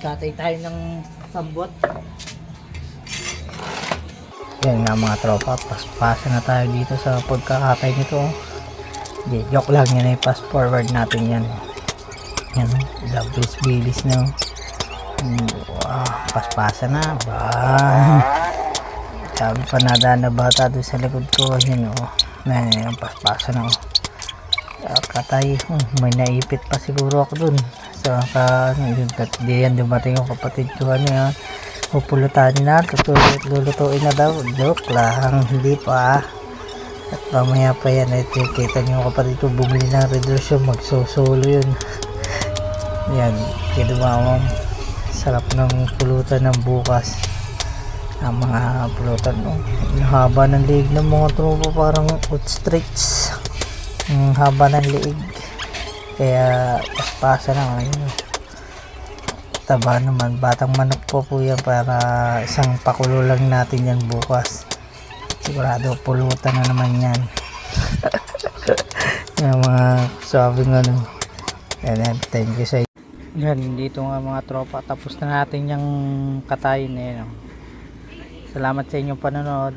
Katay tayo ng sambot. Yan nga mga tropa, paspasa na tayo dito sa pagkakatay nito. Di, joke lang, yan ay fast forward natin yan. Yan, bilis na. Paspasa na. Sabi pa nadaan na bata doon sa likod ko. Yan o. Yan, paspasa na o. Katay. May naipit pa siguro ako doon. So, di yan dumating yung kapatid ko. Ano yan. Pupulutanin na. Lulutuin na daw. Joke lang. Hindi pa. At mamaya pa yan. Kita nyo yung kapatid ko bumili ng Red Horse yung magsosolo yun. Yan. Kinumamang. Sarap ng pulutan ng bukas. Ang mga pulutan. Ang haba ng liig ng mga tropa. Parang ostrich. Ang haba ng liig. Kaya paspasa na ngayon. Taba naman. Batang manok po yan para isang pakulo lang natin yan bukas. Sigurado pulutan na naman yan. Yung mga sabing ano. Yan, thank you sa yan, dito nga mga tropa. Tapos na natin yung katayin eh, no? Salamat sa inyong panonood.